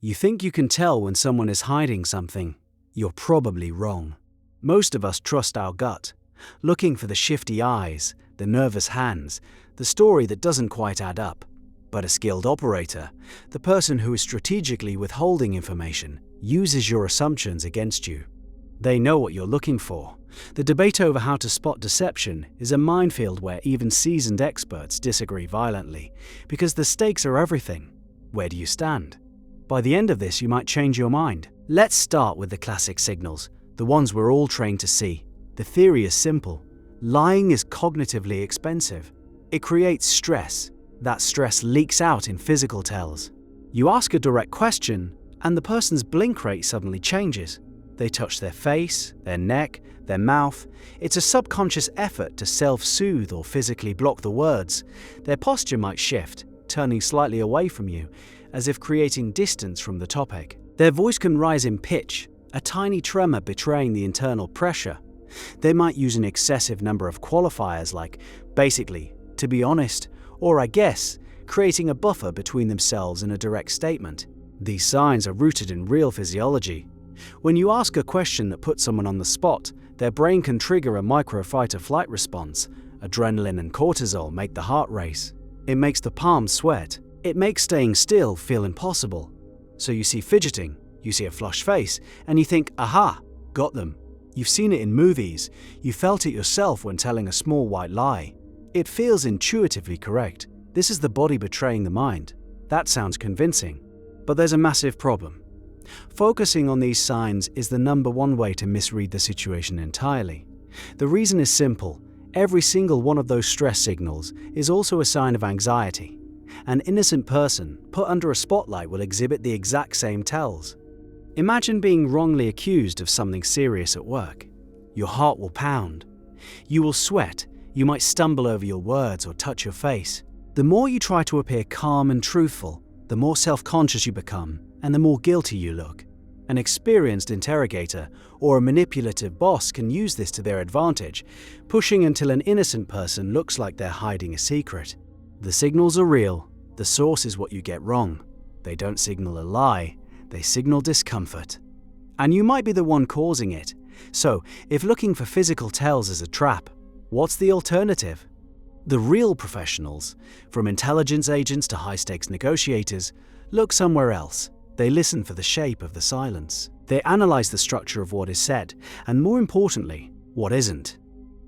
You think you can tell when someone is hiding something? You're probably wrong. Most of us trust our gut, looking for the shifty eyes, the nervous hands, the story that doesn't quite add up. But a skilled operator, the person who is strategically withholding information, uses your assumptions against you. They know what you're looking for. The debate over how to spot deception is a minefield where even seasoned experts disagree violently, because the stakes are everything. Where do you stand? By the end of this, you might change your mind. Let's start with the classic signals, the ones we're all trained to see. The theory is simple. Lying is cognitively expensive. It creates stress. That stress leaks out in physical tells. You ask a direct question, and the person's blink rate suddenly changes. They touch their face, their neck, their mouth. It's a subconscious effort to self-soothe or physically block the words. Their posture might shift, turning slightly away from you, as if creating distance from the topic. Their voice can rise in pitch, a tiny tremor betraying the internal pressure. They might use an excessive number of qualifiers like basically, to be honest, or I guess, creating a buffer between themselves and a direct statement. These signs are rooted in real physiology. When you ask a question that puts someone on the spot, their brain can trigger a micro-fight-or-flight response. Adrenaline and cortisol make the heart race. It makes the palms sweat. It makes staying still feel impossible. So you see fidgeting, you see a flushed face, and you think, aha, got them. You've seen it in movies. You felt it yourself when telling a small white lie. It feels intuitively correct. This is the body betraying the mind. That sounds convincing. But there's a massive problem. Focusing on these signs is the number one way to misread the situation entirely. The reason is simple. Every single one of those stress signals is also a sign of anxiety. An innocent person put under a spotlight will exhibit the exact same tells. Imagine being wrongly accused of something serious at work. Your heart will pound. You will sweat. You might stumble over your words or touch your face. The more you try to appear calm and truthful, the more self-conscious you become and the more guilty you look. An experienced interrogator or a manipulative boss can use this to their advantage, pushing until an innocent person looks like they're hiding a secret. The signals are real. The source is what you get wrong. They don't signal a lie. They signal discomfort. And you might be the one causing it. So, if looking for physical tells is a trap, what's the alternative? The real professionals, from intelligence agents to high-stakes negotiators, look somewhere else. They listen for the shape of the silence. They analyze the structure of what is said, and more importantly, what isn't.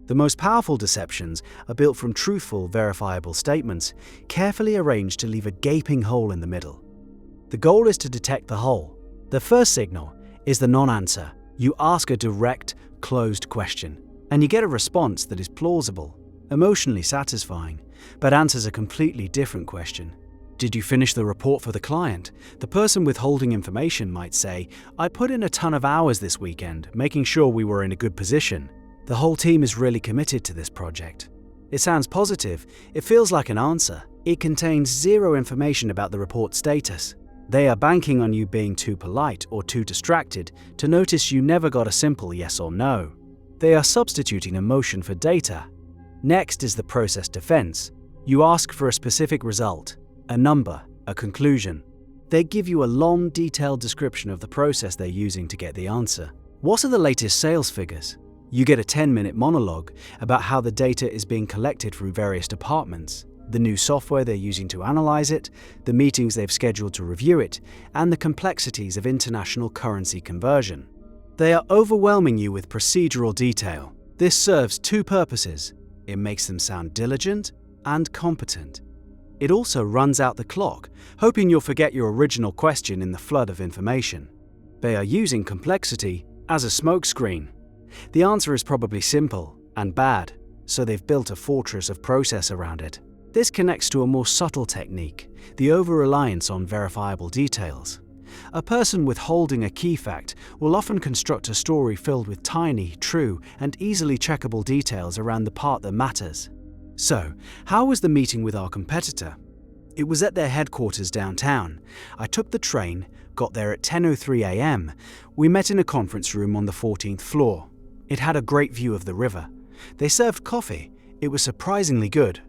The most powerful deceptions are built from truthful, verifiable statements, carefully arranged to leave a gaping hole in the middle. The goal is to detect the hole. The first signal is the non-answer. You ask a direct, closed question, and you get a response that is plausible, emotionally satisfying, but answers a completely different question. Did you finish the report for the client? The person withholding information might say, I put in a ton of hours this weekend, making sure we were in a good position. The whole team is really committed to this project. It sounds positive. It feels like an answer. It contains zero information about the report status. They are banking on you being too polite or too distracted to notice you never got a simple yes or no. They are substituting emotion for data. Next is the process defense. You ask for a specific result, a number, a conclusion. They give you a long, detailed description of the process they're using to get the answer. What are the latest sales figures? You get a 10-minute monologue about how the data is being collected through various departments, the new software they're using to analyze it, the meetings they've scheduled to review it, and the complexities of international currency conversion. They are overwhelming you with procedural detail. This serves two purposes. It makes them sound diligent and competent. It also runs out the clock, hoping you'll forget your original question in the flood of information. They are using complexity as a smokescreen. The answer is probably simple and bad, so they've built a fortress of process around it. This connects to a more subtle technique, the over-reliance on verifiable details. A person withholding a key fact will often construct a story filled with tiny, true, and easily checkable details around the part that matters. So, how was the meeting with our competitor? It was at their headquarters downtown. I took the train, got there at 10:03 a.m. We met in a conference room on the 14th floor. It had a great view of the river. They served coffee. It was surprisingly good.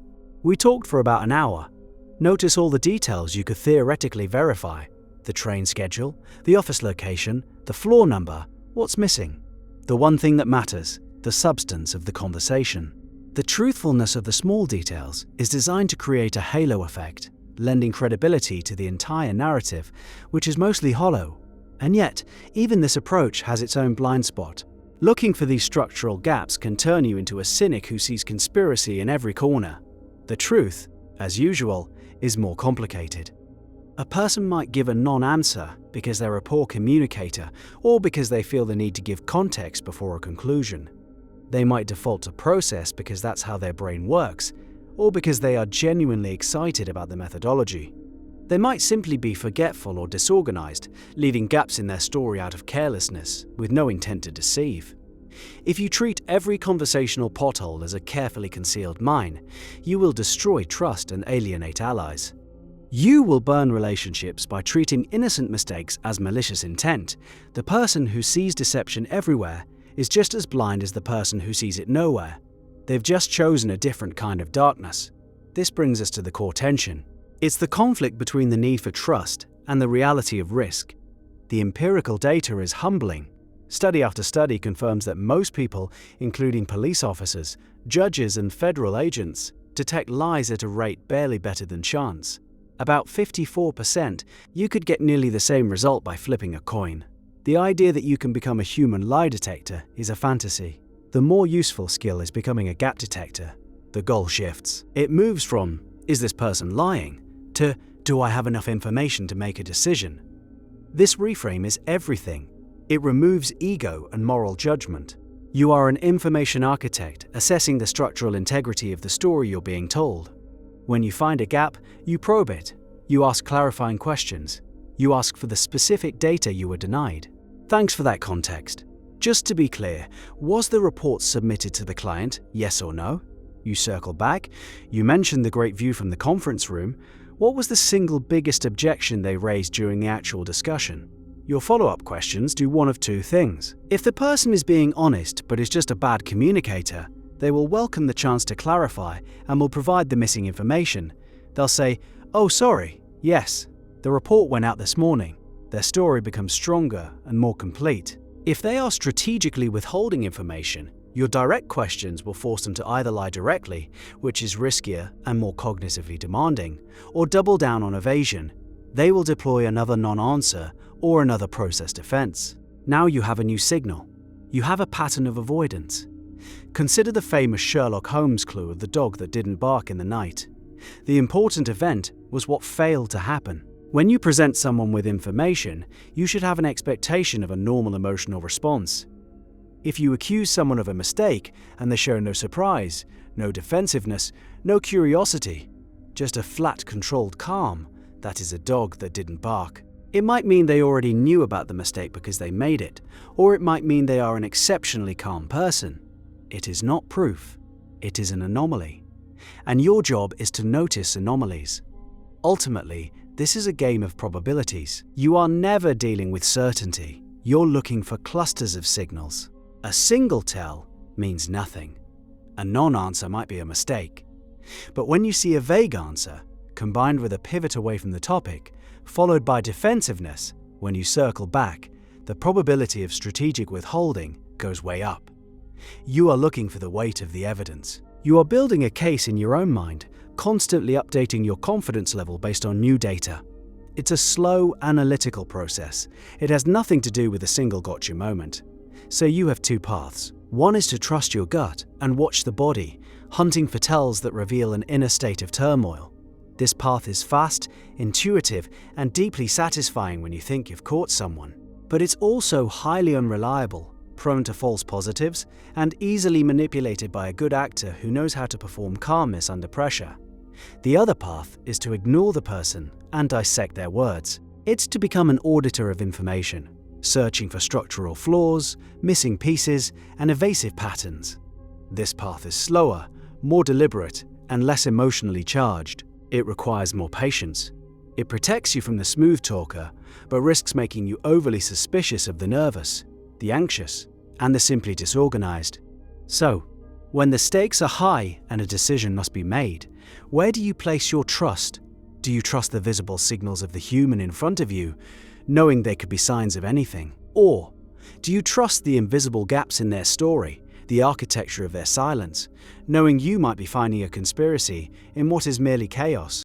We talked for about an hour. Notice all the details you could theoretically verify. The train schedule, the office location, the floor number, what's missing? The one thing that matters, the substance of the conversation. The truthfulness of the small details is designed to create a halo effect, lending credibility to the entire narrative, which is mostly hollow. And yet, even this approach has its own blind spot. Looking for these structural gaps can turn you into a cynic who sees conspiracy in every corner. The truth, as usual, is more complicated. A person might give a non-answer because they're a poor communicator or because they feel the need to give context before a conclusion. They might default to process because that's how their brain works, or because they are genuinely excited about the methodology. They might simply be forgetful or disorganized, leaving gaps in their story out of carelessness, with no intent to deceive. If you treat every conversational pothole as a carefully concealed mine, you will destroy trust and alienate allies. You will burn relationships by treating innocent mistakes as malicious intent. The person who sees deception everywhere is just as blind as the person who sees it nowhere. They've just chosen a different kind of darkness. This brings us to the core tension. It's the conflict between the need for trust and the reality of risk. The empirical data is humbling. Study after study confirms that most people, including police officers, judges, and federal agents, detect lies at a rate barely better than chance. About 54%, you could get nearly the same result by flipping a coin. The idea that you can become a human lie detector is a fantasy. The more useful skill is becoming a gap detector. The goal shifts. It moves from, is this person lying, to, do I have enough information to make a decision? This reframe is everything. It removes ego and moral judgment. You are an information architect assessing the structural integrity of the story you're being told. When you find a gap, you probe it. You ask clarifying questions. You ask for the specific data you were denied. Thanks for that context. Just to be clear, was the report submitted to the client, yes or no? You circle back. You mentioned the great view from the conference room. What was the single biggest objection they raised during the actual discussion? Your follow-up questions do one of two things. If the person is being honest but is just a bad communicator, they will welcome the chance to clarify and will provide the missing information. They'll say, oh sorry, yes, the report went out this morning. Their story becomes stronger and more complete. If they are strategically withholding information, your direct questions will force them to either lie directly, which is riskier and more cognitively demanding, or double down on evasion. They will deploy another non-answer or another process defense. Now you have a new signal. You have a pattern of avoidance. Consider the famous Sherlock Holmes clue of the dog that didn't bark in the night. The important event was what failed to happen. When you present someone with information, you should have an expectation of a normal emotional response. If you accuse someone of a mistake and they show no surprise, no defensiveness, no curiosity, just a flat, controlled calm, that is a dog that didn't bark. It might mean they already knew about the mistake because they made it, or it might mean they are an exceptionally calm person. It is not proof. It is an anomaly. And your job is to notice anomalies. Ultimately, this is a game of probabilities. You are never dealing with certainty. You're looking for clusters of signals. A single tell means nothing. A non-answer might be a mistake. But when you see a vague answer, combined with a pivot away from the topic, followed by defensiveness, when you circle back, the probability of strategic withholding goes way up. You are looking for the weight of the evidence. You are building a case in your own mind, constantly updating your confidence level based on new data. It's a slow, analytical process. It has nothing to do with a single gotcha moment. So you have two paths. One is to trust your gut and watch the body, hunting for tells that reveal an inner state of turmoil. This path is fast, intuitive, and deeply satisfying when you think you've caught someone. But it's also highly unreliable, prone to false positives, and easily manipulated by a good actor who knows how to perform calmness under pressure. The other path is to ignore the person and dissect their words. It's to become an auditor of information, searching for structural flaws, missing pieces, and evasive patterns. This path is slower, more deliberate, and less emotionally charged. It requires more patience. It protects you from the smooth talker, but risks making you overly suspicious of the nervous, the anxious, and the simply disorganized. So, when the stakes are high and a decision must be made, where do you place your trust? Do you trust the visible signals of the human in front of you, knowing they could be signs of anything? Or do you trust the invisible gaps in their story, the architecture of their silence, knowing you might be finding a conspiracy in what is merely chaos?